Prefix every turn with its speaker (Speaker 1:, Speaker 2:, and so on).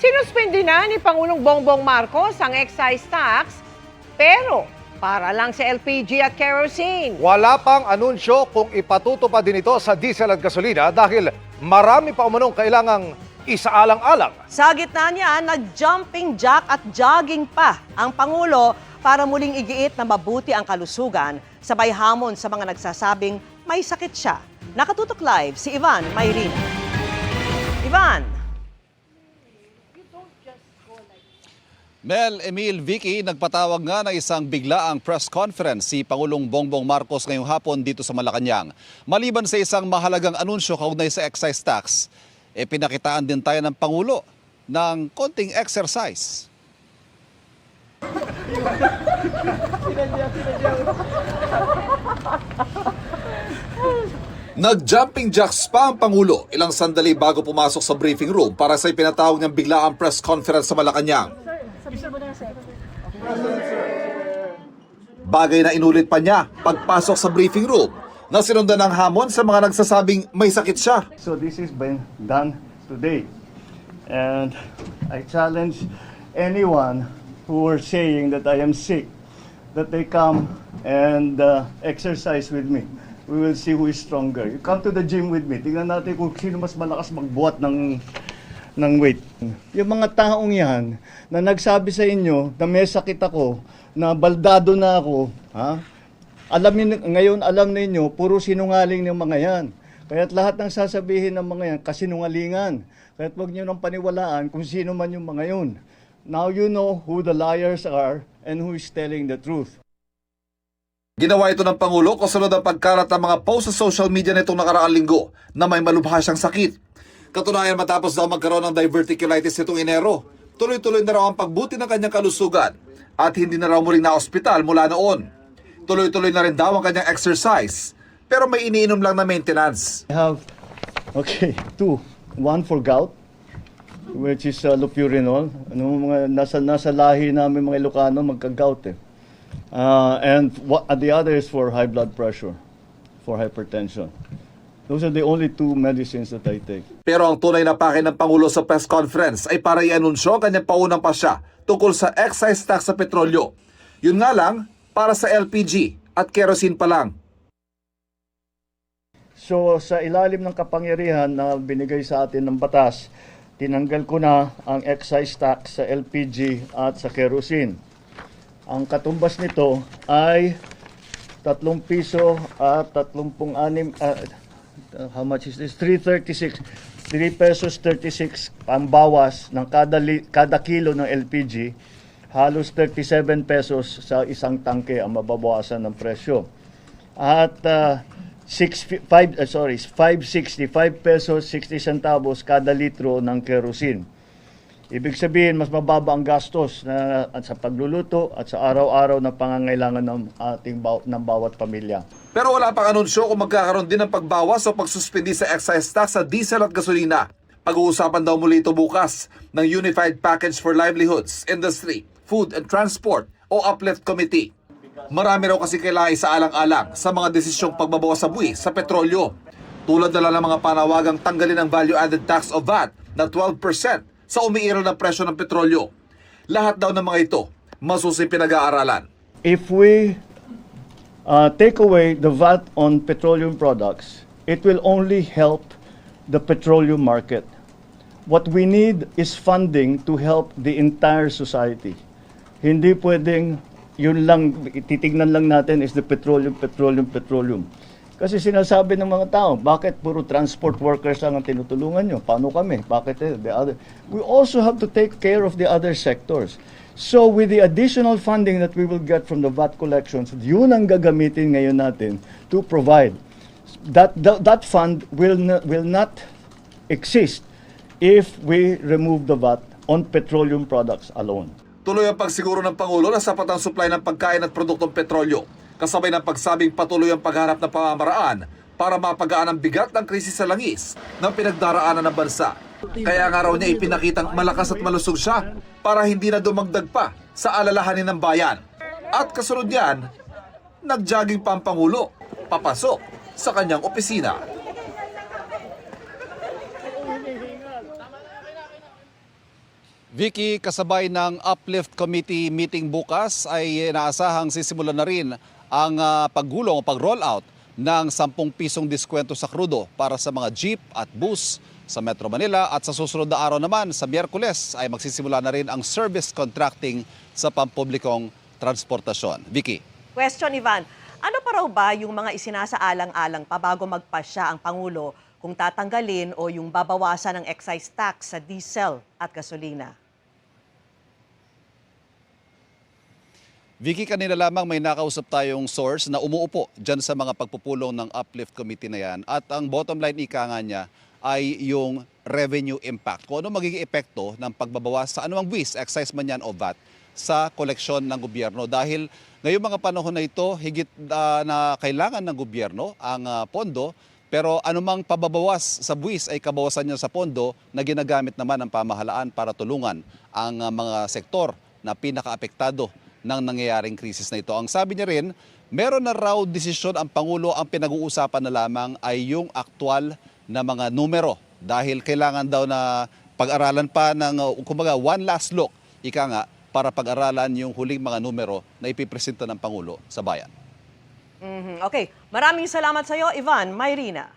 Speaker 1: Sinuspindi na ni Pangulong Bongbong Marcos ang excise tax, pero para lang sa LPG at kerosene.
Speaker 2: Wala pang anunsyo kung ipatutupad din ito sa diesel at gasolina dahil marami pa umanong kailangang isaalang-alang.
Speaker 3: Sa gitna niya, nag-jumping jack at jogging pa ang Pangulo para muling igiit na mabuti ang kalusugan, sabay hamon sa mga nagsasabing may sakit siya. Nakatutok live si Ivan Mayrina. Ivan.
Speaker 4: Mel, Emil, Vicky, nagpatawag nga ng isang biglaang press conference si Pangulong Bongbong Marcos ngayong hapon dito sa Malacanang. Maliban sa isang mahalagang anunsyo kaugnay sa excise tax, pinakitaan din tayo ng Pangulo ng konting exercise. Nag-jumping jacks pa ang Pangulo ilang sandali bago pumasok sa briefing room para sa ipinatawag niyang biglaang press conference sa Malacanang. Bagay na inulit pa niya pagpasok sa briefing room na sinundan ng hamon sa mga nagsasabing may sakit siya.
Speaker 5: So this is been done today. And I challenge anyone who are saying that I am sick, that they come and exercise with me. We will see who is stronger. You come to the gym with me. Tingnan natin kung sino mas malakas magbuhat ng weight. Yung mga taong yan na nagsabi sa inyo na may sakit ako, na baldado na ako, ha? Ngayon alam ninyo, puro sinungaling ng mga yan. Kaya't lahat ng sasabihin ng mga yan, kasinungalingan. Kaya't huwag nyo nang paniwalaan kung sino man yung mga yun. Now you know who the liars are and who is telling the truth.
Speaker 4: Ginawa ito ng Pangulo kasunod ang pagkalat ng mga post sa social media nitong nakaraang linggo na may malubha siyang sakit. Katunayan matapos daw magkaroon ng diverticulitis nitong Enero, tuloy-tuloy na raw ang pagbuti ng kanyang kalusugan at hindi na raw muling na-ospital mula noon. Tuloy-tuloy na rin daw ang kanyang exercise pero may iniinom lang na maintenance.
Speaker 5: I have, two. One for gout, which is lopurinol. Mga nasa lahi namin mga Ilocano, magka-gout eh. And the other is for high blood pressure, for hypertension. Those are the only two medicines that I take.
Speaker 4: Pero ang tunay na pake ng Pangulo sa press conference ay para i-anunsyo ang kanyang paunang pasya tungkol sa excise tax sa petrolyo. Yun nga lang, para sa LPG at kerosene pa lang.
Speaker 5: So sa ilalim ng kapangyarihan na binigay sa atin ng batas, tinanggal ko na ang excise tax sa LPG at sa kerosene. Ang katumbas nito ay 3 piso at 36, how much is this? 3.36. 3 pesos 36 ang bawas ng kada kilo ng LPG. Halos 37 pesos sa isang tangke ang mababawasan ng presyo. At 565 pesos 60 centavos kada litro ng kerosene. Ibig sabihin, mas mababa ang gastos sa pagluluto at sa araw-araw na pangangailangan ng bawat pamilya.
Speaker 4: Pero wala pang anunsyo kung magkakaroon din ng pagbawas o pagsuspindi sa excise tax sa diesel at gasolina. Pag-uusapan daw muli ito bukas ng Unified Package for Livelihoods, Industry, Food and Transport o UPLIFT Committee. Marami raw kasi kailangan isaalang-alang sa mga desisyong pagbabawas sa buwis sa petrolyo. Tulad na lang ng mga panawagang tanggalin ang value-added tax o VAT na 12% sa umiiral na presyo ng petrolyo. Lahat daw ng mga ito, masusing pinag-aaralan.
Speaker 5: If we take away the VAT on petroleum products, it will only help the petroleum market. What we need is funding to help the entire society. Hindi pwedeng yun lang, titignan lang natin is the petroleum. Kasi sinasabi ng mga tao, bakit puro transport workers lang ang tinutulungan nyo? Paano kami? Bakit the other? We also have to take care of the other sectors. So with the additional funding that we will get from the VAT collections, yun ang gagamitin ngayon natin to provide. That fund will not exist if we remove the VAT on petroleum products alone.
Speaker 4: Tuloy ang pagsiguro ng Pangulo na sapat ang supply ng pagkain at produktong petrolyo, kasabay ng pagsabing patuloy ang pagharap ng pamamaraan para mapagaan ang bigat ng krisis sa langis ng pinagdaraanan ng bansa. Kaya nga raw niya ipinakitang malakas at malusog siya para hindi na dumagdag pa sa alalahanin ng bayan. At kasunod niyan, nag-jogging pa ang Pangulo, papasok sa kanyang opisina.
Speaker 6: Vicky, kasabay ng Uplift Committee meeting bukas ay inaasahang sisimulan na rin ang paggulong o pag-rollout ng 10 pisong diskwento sa krudo para sa mga jeep at bus sa Metro Manila at sa susunod na araw naman sa Miyerkules ay magsisimula na rin ang service contracting sa pampublikong transportasyon. Vicky.
Speaker 3: Question, Ivan. Ano pa raw ba yung mga isinasaalang-alang pa bago magpasya ang Pangulo kung tatanggalin o yung babawasan ng excise tax sa diesel at gasolina?
Speaker 6: Vicky, kanina lamang may nakausap tayong source na umuupo dyan sa mga pagpupulong ng Uplift Committee na yan. At ang bottom line ika nga niya ay yung revenue impact. Kung ano magiging epekto ng pagbabawas sa anumang buwis, excise man yan o VAT, sa koleksyon ng gobyerno. Dahil ngayong mga panahon na ito, higit na kailangan ng gobyerno ang pondo, pero anumang pababawas sa buwis ay kabawasan niya sa pondo na ginagamit naman ng pamahalaan para tulungan ang mga sektor na pinakaapektado ng nangyayaring krisis na ito. Ang sabi niya rin, meron na raw desisyon ang Pangulo, ang pinag-uusapan na lamang ay yung aktwal na mga numero. Dahil kailangan daw na pag-aralan pa ng, kumbaga, one last look, ika nga, para pag-aralan yung huling mga numero na ipipresenta ng Pangulo sa bayan.
Speaker 3: Okay, maraming salamat sa iyo, Ivan Mayrina.